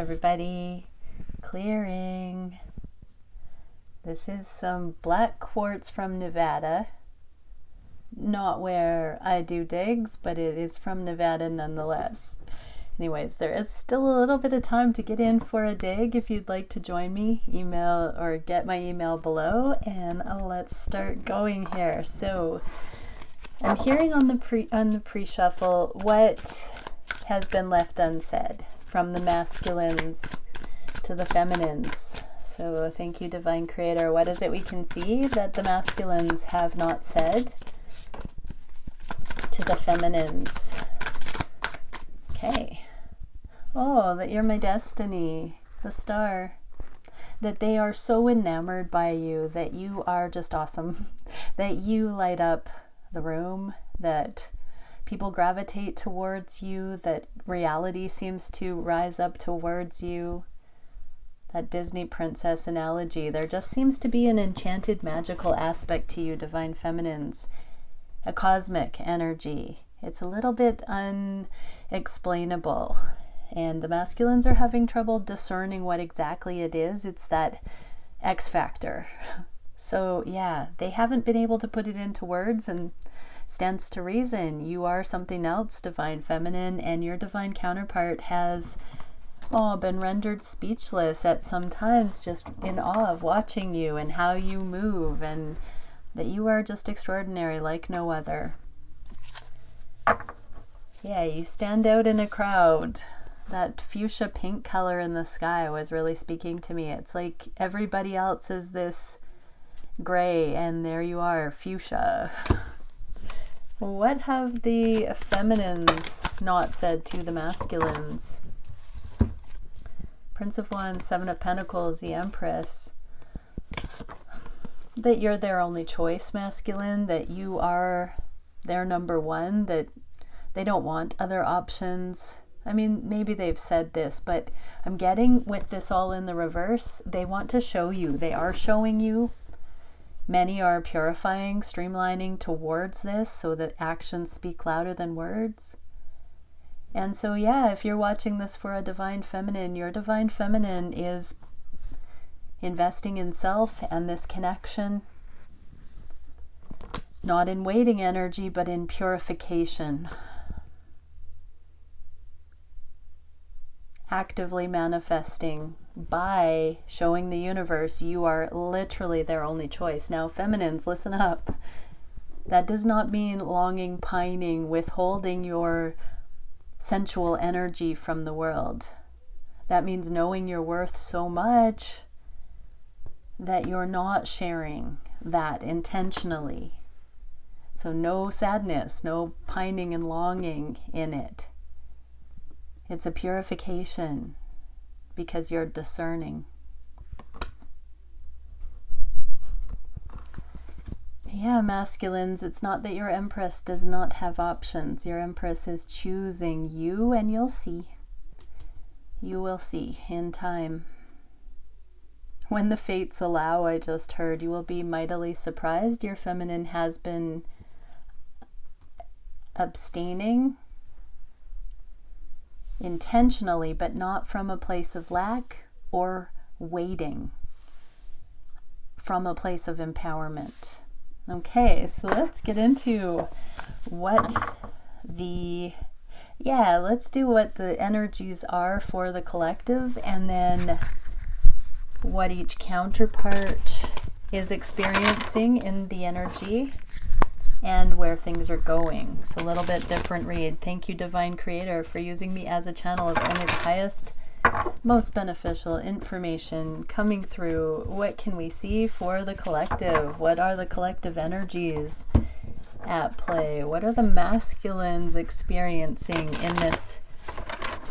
Everybody, clearing. This is some black quartz from Nevada. Not where I do digs, but it is from Nevada nonetheless. Anyways, there is still a little bit of time to get in for a dig. If you'd like to join me, email or get my email below, and let's start going here. So I'm hearing on the pre-shuffle what has been left unsaid, from the masculines to the feminines. So thank you, Divine Creator. What is it we can see that the masculines have not said to the feminines? Okay. Oh, that you're my destiny, the star. That they are so enamored by you, that you are just awesome, that you light up the room, that people gravitate towards you, that reality seems to rise up towards you. That Disney princess analogy, there just seems to be an enchanted, magical aspect to you, Divine Feminines. A cosmic energy. It's a little bit unexplainable. And the masculines are having trouble discerning what exactly it is. It's that X factor. So yeah, they haven't been able to put it into words, and stands to reason. You are something else, Divine Feminine, and your divine counterpart has been rendered speechless at some times, just in awe of watching you and how you move, and that you are just extraordinary like no other. Yeah, you stand out in a crowd. That fuchsia pink color in the sky was really speaking to me. It's like everybody else is this gray, and there you are, fuchsia. What have the feminines not said to the masculines? Prince of Wands, Seven of Pentacles, the Empress. That you're their only choice, masculine. That you are their number one. That they don't want other options. I mean, maybe they've said this, but I'm getting, with this all in the reverse, they want to show you. They are showing you. Many are purifying, streamlining towards this so that actions speak louder than words. And so yeah, if you're watching this for a Divine Feminine, your Divine Feminine is investing in self and this connection, not in waiting energy, but in purification. Actively manifesting by showing the universe you are literally their only choice. Now, feminines, listen up. That does not mean longing, pining, withholding your sensual energy from the world. That means knowing your worth so much that you're not sharing that intentionally. So no sadness, no pining and longing in it. It's a purification because you're discerning. Yeah, masculines, it's not that your Empress does not have options. Your Empress is choosing you, and you'll see. You will see in time. When the fates allow, I just heard, you will be mightily surprised. Your feminine has been abstaining intentionally, but not from a place of lack or waiting, from a place of empowerment. Okay, so let's get into what let's do what the energies are for the collective, and then what each counterpart is experiencing in the energy and where things are going. So a little bit different read. Thank you, Divine Creator, for using me as a channel of only the highest, most beneficial information coming through. What can we see for the collective? What are the collective energies at play? What are the masculines experiencing in this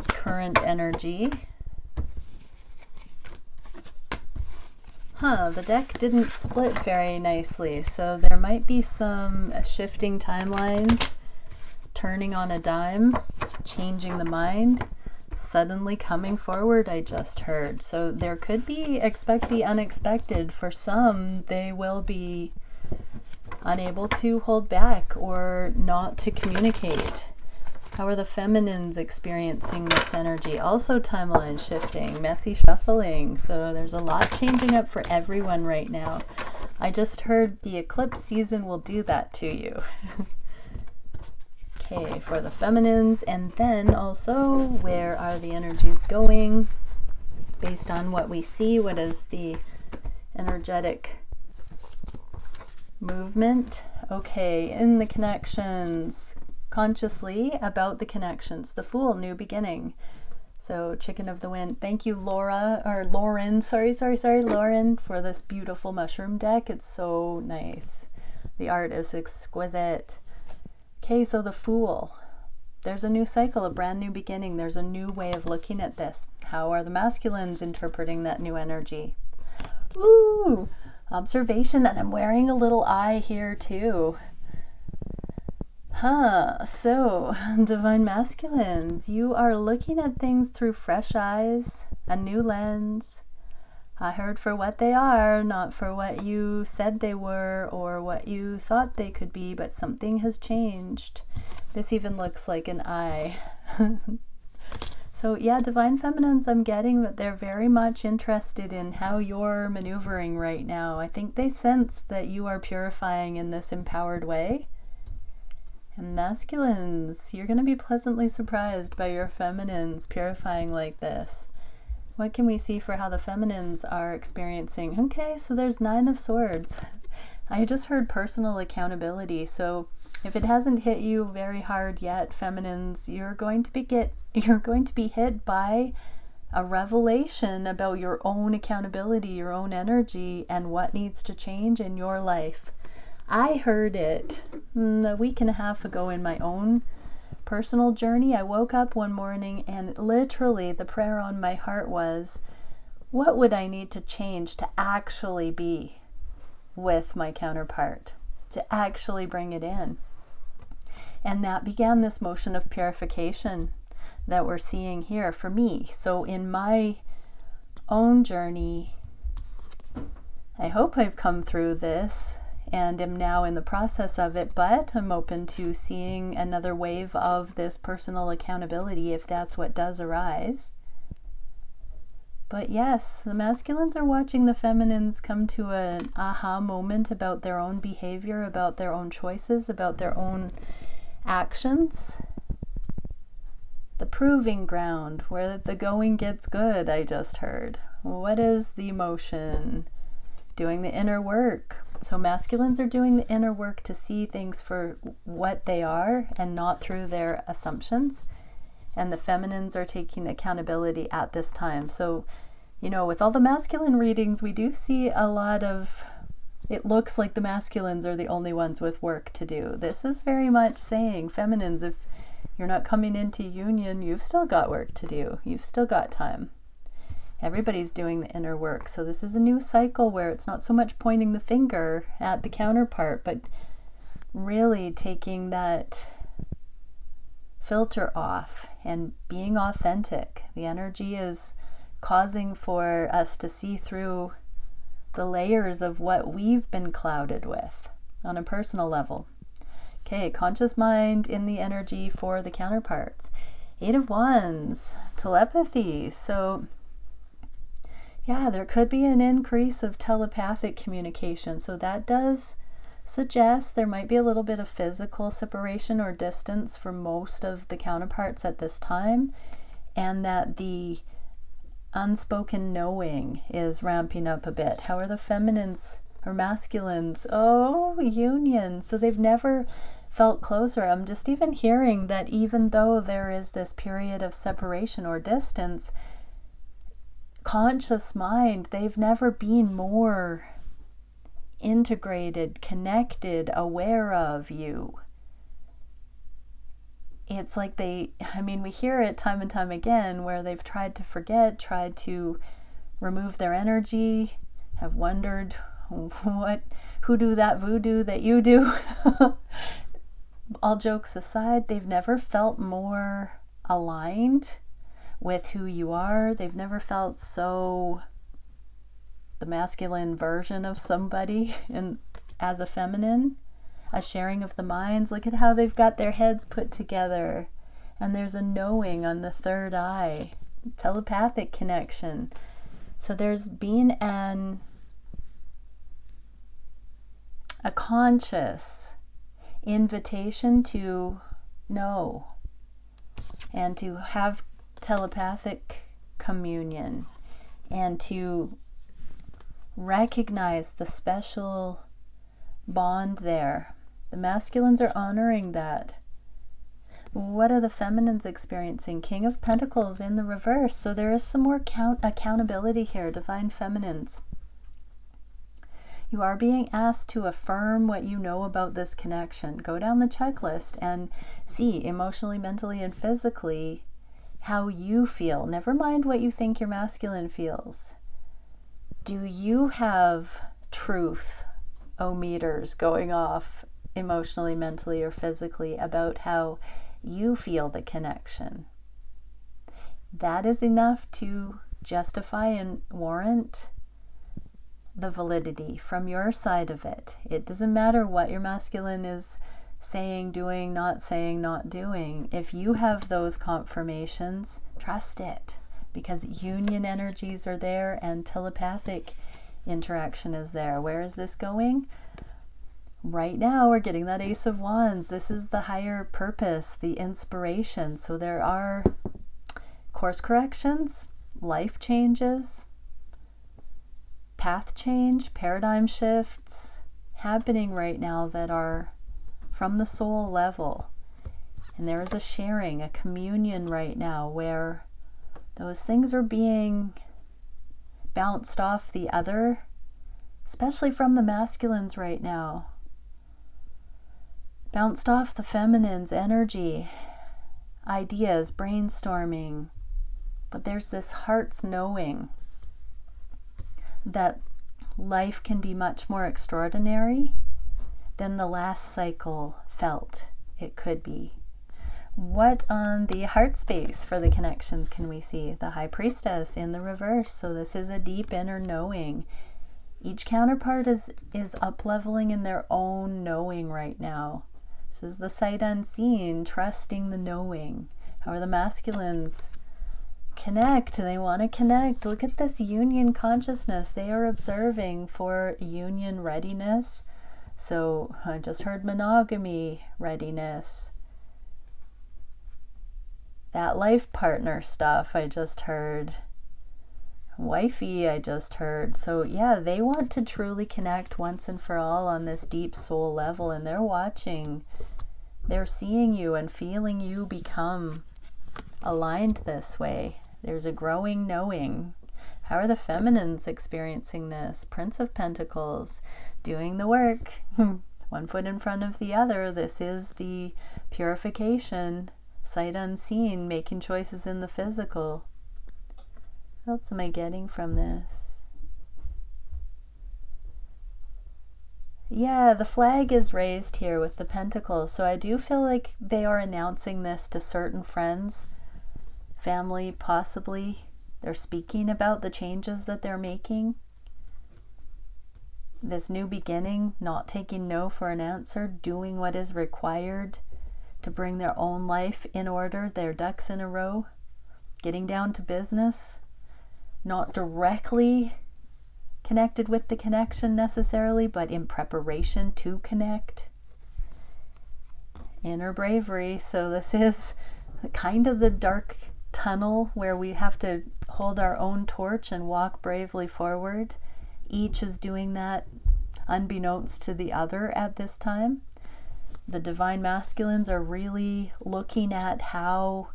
current energy? The deck didn't split very nicely, so there might be some shifting timelines, turning on a dime, changing the mind, suddenly coming forward, I just heard. So there could be, expect the unexpected. For some, they will be unable to hold back or not to communicate. How are the feminines experiencing this energy? Also timeline shifting, messy shuffling. So there's a lot changing up for everyone right now. I just heard the eclipse season will do that to you. Okay, for the feminines, and then also where are the energies going based on what we see? What is the energetic movement? Okay, in the connections, consciously about the connections. The Fool, new beginning. So Chicken of the Wind. Thank you, Lauren, Lauren, for this beautiful mushroom deck. It's so nice. The art is exquisite. Okay, so the Fool. There's a new cycle, a brand new beginning. There's a new way of looking at this. How are the masculines interpreting that new energy? Ooh, observation, and I'm wearing a little eye here too. So divine masculines, you are looking at things through fresh eyes, a new lens. I heard for what they are, not for what you said they were or what you thought they could be, but something has changed. This even looks like an eye. So yeah, divine feminines, I'm getting that they're very much interested in how you're maneuvering right now. I think they sense that you are purifying in this empowered way. And masculines, you're going to be pleasantly surprised by your feminines purifying like this. What can we see for how the feminines are experiencing? Okay, so there's 9 of Swords. I just heard personal accountability. So if it hasn't hit you very hard yet, feminines, you're going to be hit by a revelation about your own accountability, your own energy, and what needs to change in your life. I heard it a week and a half ago in my own personal journey. I woke up one morning and literally the prayer on my heart was, what would I need to change to actually be with my counterpart, to actually bring it in? And that began this motion of purification that we're seeing here for me. So in my own journey, I hope I've come through this and am now in the process of it, but I'm open to seeing another wave of this personal accountability if that's what does arise. But yes, the masculines are watching the feminines come to an aha moment about their own behavior, about their own choices, about their own actions. The proving ground, where the going gets good, I just heard. What is the emotion? Doing the inner work. So masculines are doing the inner work to see things for what they are and not through their assumptions. And the feminines are taking accountability at this time. So, you know, with all the masculine readings, we do see a lot of, it looks like the masculines are the only ones with work to do. This is very much saying, feminines, if you're not coming into union, you've still got work to do. You've still got time. Everybody's doing the inner work. So this is a new cycle where it's not so much pointing the finger at the counterpart, but really taking that filter off and being authentic. The energy is causing for us to see through the layers of what we've been clouded with on a personal level. Okay, conscious mind in the energy for the counterparts. 8 of Wands, telepathy. So yeah, there could be an increase of telepathic communication. So that does suggest there might be a little bit of physical separation or distance for most of the counterparts at this time, and that the unspoken knowing is ramping up a bit. How are the feminines or masculines? Oh, union. So they've never felt closer. I'm just even hearing that even though there is this period of separation or distance, conscious mind, they've never been more integrated, connected, aware of you. It's like we hear it time and time again where they've tried to forget, tried to remove their energy, have wondered who do that voodoo that you do. All jokes aside, they've never felt more aligned with who you are. They've never felt so the masculine version of somebody as a feminine. A sharing of the minds. Look at how they've got their heads put together. And there's a knowing on the third eye, telepathic connection. So there's been a conscious invitation to know and to have telepathic communion and to recognize the special bond there. The masculines are honoring that. What are the feminines experiencing? King of Pentacles in the reverse. So there is some more accountability here, divine feminines. You are being asked to affirm what you know about this connection. Go down the checklist and see emotionally, mentally, and physically how you feel. Never mind what you think your masculine feels. Do you have truth meters going off emotionally, mentally, or physically about how you feel the connection? That is enough to justify and warrant the validity from your side of it. It doesn't matter what your masculine is saying, doing, not doing. If you have those confirmations, trust it, because union energies are there and telepathic interaction is there. Where is this going? Right now we're getting that Ace of Wands. This is the higher purpose, the inspiration. So there are course corrections, life changes, path change, paradigm shifts happening right now that are from the soul level. And there is a sharing, a communion right now where those things are being bounced off the other, especially from the masculines right now. Bounced off the feminine's energy, ideas, brainstorming. But there's this heart's knowing that life can be much more extraordinary than the last cycle felt it could be. What on the heart space for the connections can we see? The High Priestess in the reverse. So this is a deep inner knowing. Each counterpart is up-leveling in their own knowing right now. This is the sight unseen, trusting the knowing. How are the masculines? Connect. They want to connect. Look at this union consciousness. They are observing for union readiness. So I just heard monogamy readiness. That life partner stuff I just heard. Wifey I just heard. So yeah, they want to truly connect once and for all on this deep soul level, and they're watching. They're seeing you and feeling you become aligned this way. There's a growing knowing. How are the feminines experiencing this? Prince of Pentacles, doing the work. One foot in front of the other. This is the purification, sight unseen, making choices in the physical. What else am I getting from this? Yeah, the flag is raised here with the pentacles. So I do feel like they are announcing this to certain friends, family, possibly. They're speaking about the changes that they're making. This new beginning, not taking no for an answer, doing what is required to bring their own life in order, their ducks in a row, getting down to business, not directly connected with the connection necessarily, but in preparation to connect. Inner bravery. So this is kind of the dark tunnel where we have to hold our own torch and walk bravely forward. Each is doing that unbeknownst to the other at this time. The divine masculines are really looking at how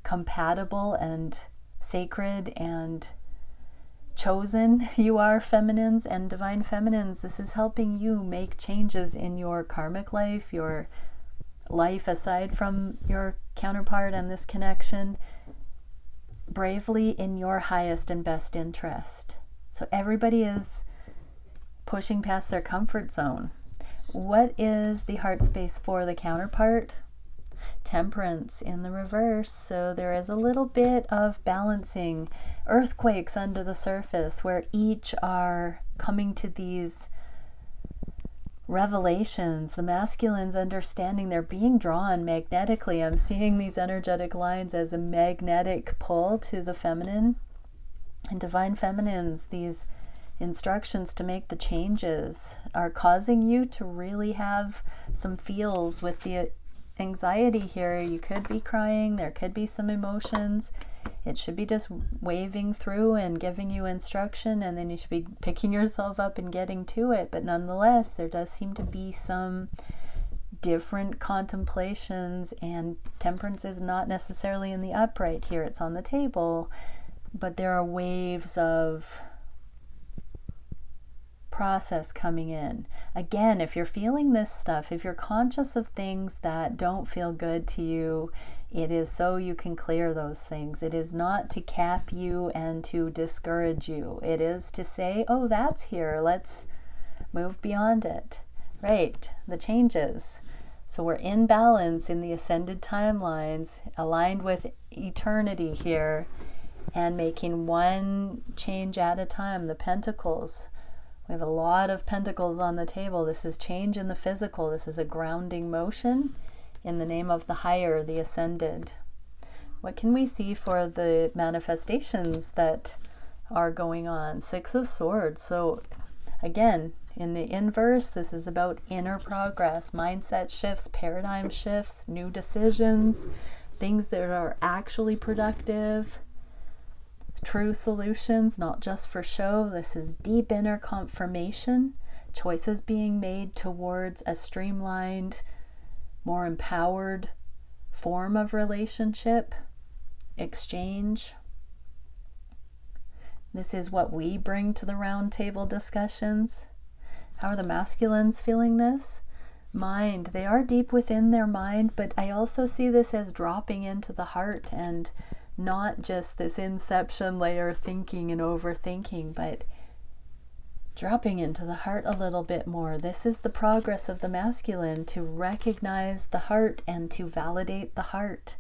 compatible and sacred and chosen you are, feminines and divine feminines. This is helping you make changes in your karmic life, your life aside from your counterpart and this connection, bravely in your highest and best interest. So everybody is pushing past their comfort zone. What is the heart space for the counterpart? Temperance in the reverse. So there is a little bit of balancing, earthquakes under the surface where each are coming to these revelations. The masculines understanding they're being drawn magnetically. I'm seeing these energetic lines as a magnetic pull to the feminine. And divine feminines, these instructions to make the changes are causing you to really have some feels with the anxiety here. You could be crying, there could be some emotions. It should be just waving through and giving you instruction, and then you should be picking yourself up and getting to it. But nonetheless, there does seem to be some different contemplations, and temperance is not necessarily in the upright here, it's on the table, but there are waves of process coming in. Again, if you're feeling this stuff, if you're conscious of things that don't feel good to you, it is so you can clear those things. It is not to cap you and to discourage you. It is to say, oh, that's here, let's move beyond it. Right, the changes. So we're in balance in the ascended timelines, aligned with eternity here, and making one change at a time. The pentacles. We have a lot of pentacles on the table. This is change in the physical. This is a grounding motion in the name of the higher, the ascended. What can we see for the manifestations that are going on? Six of Swords. So again, in the inverse, this is about inner progress, mindset shifts, paradigm shifts, new decisions, things that are actually productive. True solutions, not just for show. This is deep inner confirmation, choices being made towards a streamlined, more empowered form of relationship, exchange. This is what we bring to the round table discussions. How are the masculines feeling this? Mind. They are deep within their mind, but I also see this as dropping into the heart, and not just this inception layer thinking and overthinking, but dropping into the heart a little bit more. This is the progress of the masculine, to recognize the heart and to validate the heart,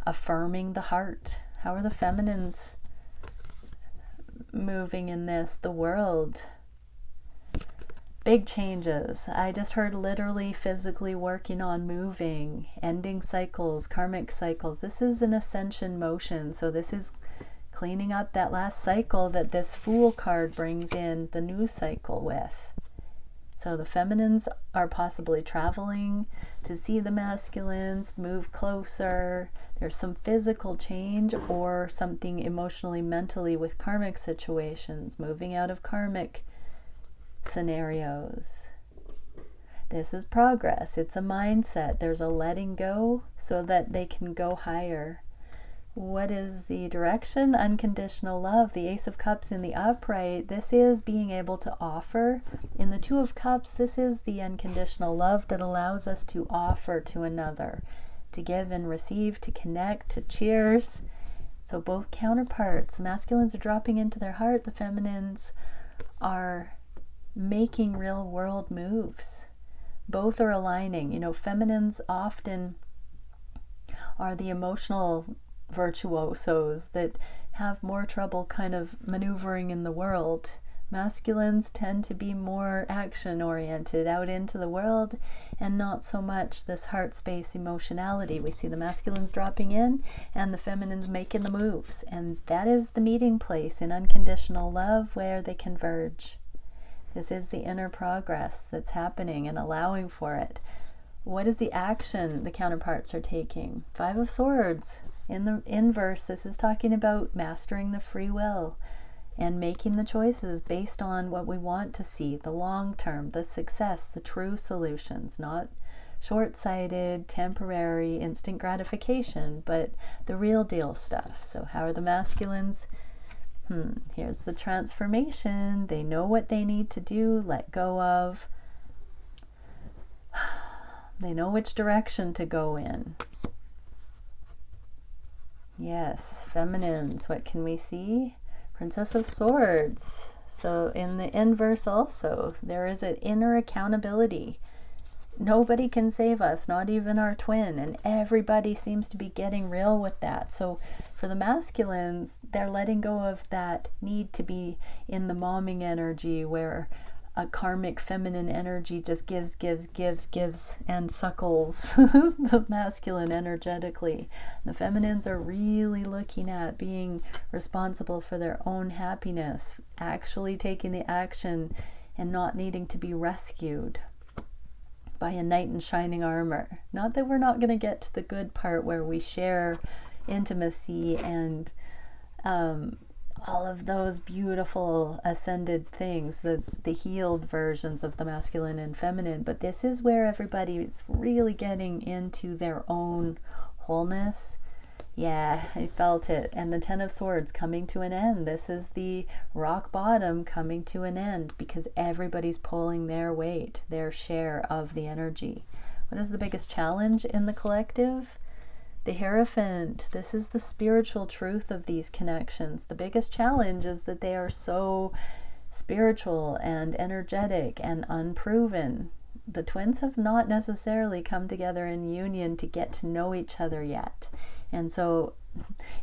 affirming the heart. How are the feminines moving in this? The World. Big changes. I just heard literally physically working on moving, ending cycles, karmic cycles. This is an ascension motion. So this is cleaning up that last cycle that this Fool card brings in the new cycle with. So the feminines are possibly traveling to see the masculines, move closer. There's some physical change or something emotionally, mentally with karmic situations, moving out of karmic scenarios. This is progress. It's a mindset. There's a letting go so that they can go higher. What is the direction? Unconditional love. The Ace of Cups in the upright. This is being able to offer. In the Two of Cups, this is the unconditional love that allows us to offer to another, to give and receive, to connect, to cheers. So both counterparts. The masculines are dropping into their heart. The feminines are making real world moves. Both are aligning. You know, feminines often are the emotional virtuosos that have more trouble kind of maneuvering in the world. Masculines tend to be more action oriented, out into the world, and not so much this heart space emotionality. We see the masculines dropping in and the feminines making the moves, and that is the meeting place in unconditional love where they converge. This is the inner progress that's happening and allowing for it. What is the action the counterparts are taking? Five of Swords. In the inverse, this is talking about mastering the free will and making the choices based on what we want to see, the long term, the success, the true solutions, not short-sighted, temporary, instant gratification, but the real deal stuff. So how are the masculines? Here's the transformation. They know what they need to do, let go of. They know which direction to go in. Yes, feminines, what can we see? Princess of Swords. So in the inverse also, there is an inner accountability. Nobody can save us, not even our twin, and everybody seems to be getting real with that. So for the masculines, they're letting go of that need to be in the momming energy where a karmic feminine energy just gives, and suckles the masculine energetically. The feminines are really looking at being responsible for their own happiness, actually taking the action and not needing to be rescued by a knight in shining armor. Not that we're not going to get to the good part where we share intimacy and all of those beautiful ascended things, the healed versions of the masculine and feminine, but this is where everybody is really getting into their own wholeness. Yeah, I felt it. And the Ten of Swords coming to an end. This is the rock bottom coming to an end because everybody's pulling their weight, their share of the energy. What is the biggest challenge in the collective? The Hierophant. This is the spiritual truth of these connections. The biggest challenge is that they are so spiritual and energetic and unproven. The twins have not necessarily come together in union to get to know each other yet. And so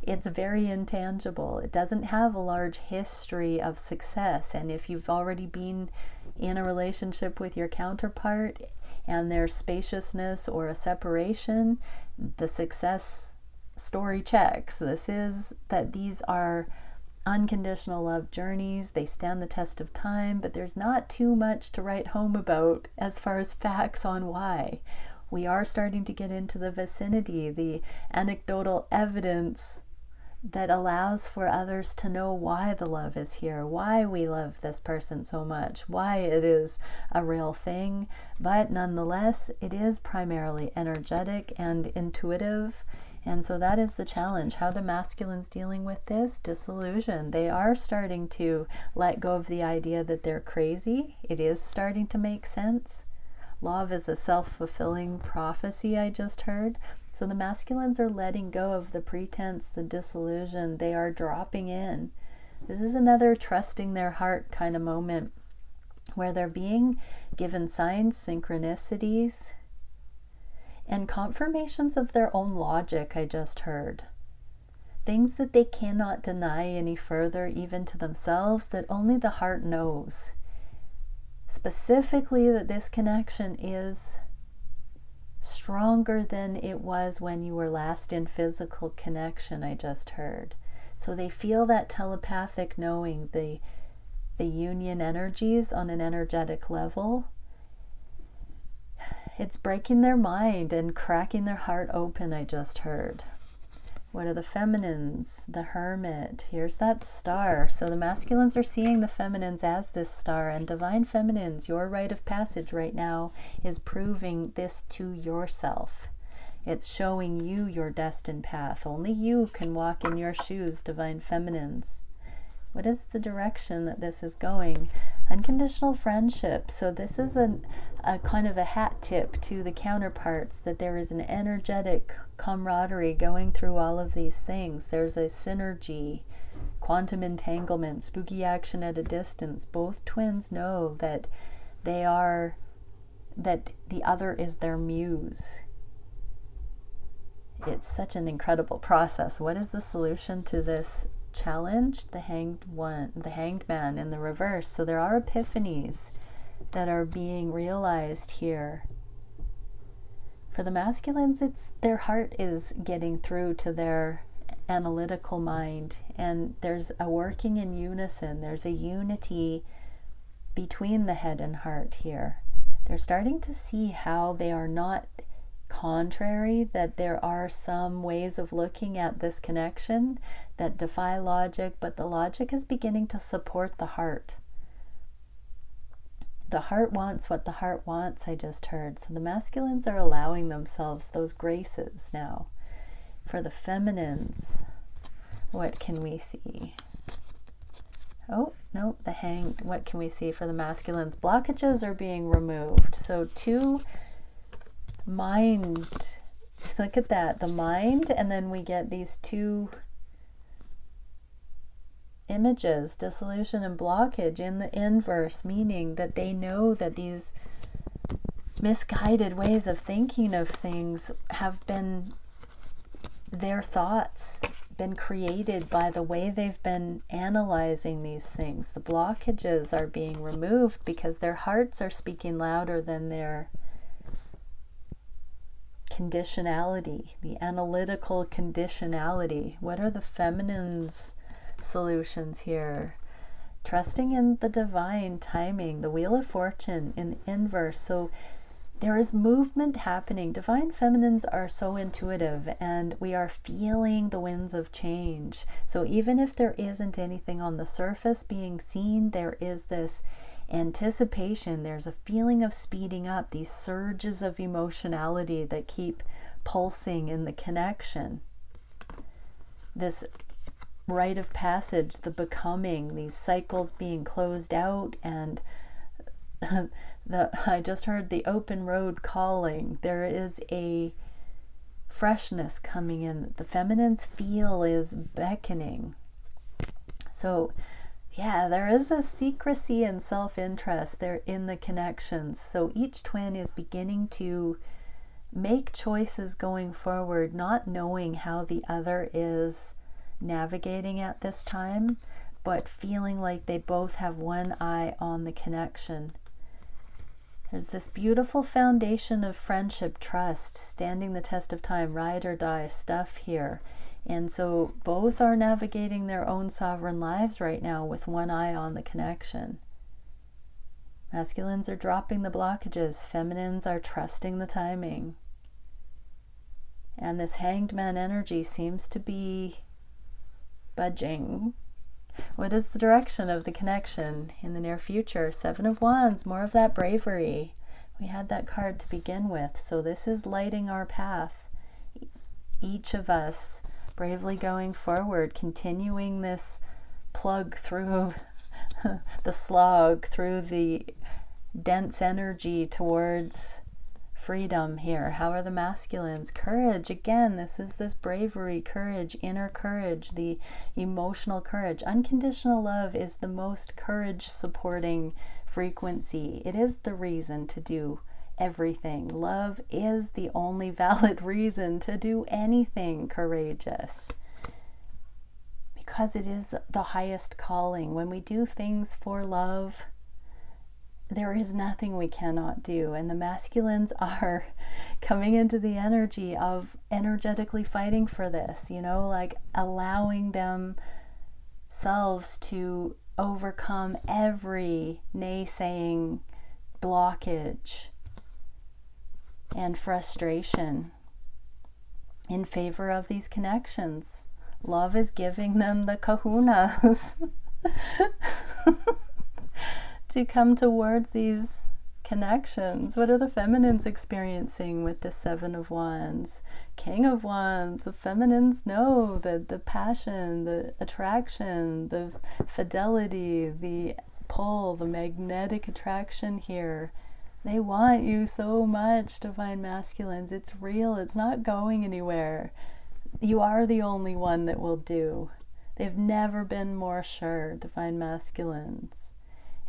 it's very intangible. It doesn't have a large history of success. And if you've already been in a relationship with your counterpart and there's spaciousness or a separation, the success story checks. This is that these are unconditional love journeys. They stand the test of time, but there's not too much to write home about as far as facts on why. We are starting to get into the vicinity, the anecdotal evidence that allows for others to know why the love is here, why we love this person so much, why it is a real thing. But nonetheless, it is primarily energetic and intuitive. And so that is the challenge. How the masculine's dealing with this? Disillusion. They are starting to let go of the idea that they're crazy. It is starting to make sense. Love is a self-fulfilling prophecy, I just heard. So the masculines are letting go of the pretense, the disillusion. They are dropping in. This is another trusting their heart kind of moment where they're being given signs, synchronicities, and confirmations of their own logic, I just heard. Things that they cannot deny any further, even to themselves, that only the heart knows. Specifically that this connection is stronger than it was when you were last in physical connection, I just heard. So they feel that telepathic knowing, the union energies on an energetic level. It's breaking their mind and cracking their heart open, I just heard. What are the feminines? The Hermit. Here's that star. So the masculines are seeing the feminines as this star, and divine feminines, your rite of passage right now is proving this to yourself. It's showing you your destined path. Only you can walk in your shoes, divine feminines. What is the direction that this is going? Unconditional friendship. So this is a kind of a hat tip to the counterparts, that there is an energetic camaraderie going through all of these things. There's a synergy, quantum entanglement, spooky action at a distance. Both twins know that that the other is their muse. It's such an incredible process. What is the solution to this challenge? The Hanged Man in the reverse. So there are epiphanies that are being realized here. For the masculines, it's their heart is getting through to their analytical mind, and there's a working in unison. There's a unity between the head and heart here. They're starting to see how they are not contrary, that there are some ways of looking at this connection that defy logic, but the logic is beginning to support the heart. The heart wants what the heart wants, I just heard. So the masculines are allowing themselves those graces now. For the feminines, what can we see? Oh, no, the Hanged. What can we see for the masculines? Blockages are being removed. So two mind, look at that, the mind, and then we get these two images, dissolution and blockage in the inverse, meaning that they know that these misguided ways of thinking of things have been their thoughts. been created by the way they've been analyzing these things. The blockages are being removed because their hearts are speaking louder than their conditionality, the analytical conditionality. What are the feminine's solutions here? Trusting in the divine timing, the Wheel of Fortune in the inverse. So there is movement happening. Divine feminines are so intuitive, and we are feeling the winds of change. So even if there isn't anything on the surface being seen, there is this anticipation. There's a feeling of speeding up, these surges of emotionality that keep pulsing in the connection. This rite of passage, the becoming, these cycles being closed out, and I just heard the open road calling. There is a freshness coming in. The feminine's feel is beckoning. So yeah, there is a secrecy and self-interest there in the connections. So each twin is beginning to make choices going forward, not knowing how the other is navigating at this time, but feeling like they both have one eye on the connection. There's this beautiful foundation of friendship, trust, standing the test of time, ride or die stuff here. And so both are navigating their own sovereign lives right now with one eye on the connection. Masculines are dropping the blockages. Feminines are trusting the timing. And this Hanged Man energy seems to be budging. What is the direction of the connection in the near future? Seven of Wands, more of that bravery. We had that card to begin with. So this is lighting our path. Each of us bravely going forward, continuing this plug through the slog, through the dense energy towards freedom here. How are the masculines? Courage. Again, this is this bravery, courage, inner courage, the emotional courage. Unconditional love is the most courage supporting frequency. It is the reason to do everything. Love is the only valid reason to do anything courageous, because it is the highest calling. When we do things for love, there is nothing we cannot do. And the masculines are coming into the energy of energetically fighting for this, like allowing themselves to overcome every naysaying blockage and frustration in favor of these connections. Love is giving them the kahunas to come towards these connections. What are the feminines experiencing with the Seven of Wands? King of Wands. The feminines know that the passion, the attraction, the fidelity, the pull, the magnetic attraction here. They want you so much, divine masculines. It's real. It's not going anywhere. You are the only one that will do. They've never been more sure, divine masculines.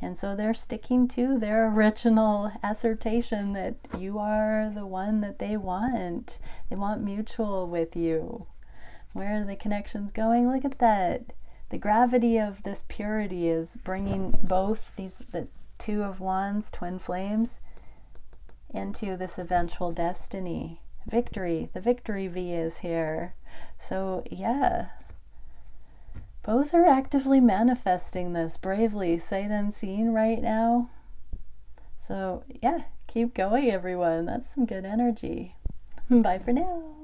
And so they're sticking to their original assertion that you are the one that they want. They want mutual with you. Where are the connections going? Look at that. The gravity of this purity is bringing both the Two of Wands, twin flames, into this eventual destiny. Victory. The victory V is here. So yeah, both are actively manifesting this bravely, sight unseen right now. So yeah, keep going everyone. That's some good energy. Bye for now.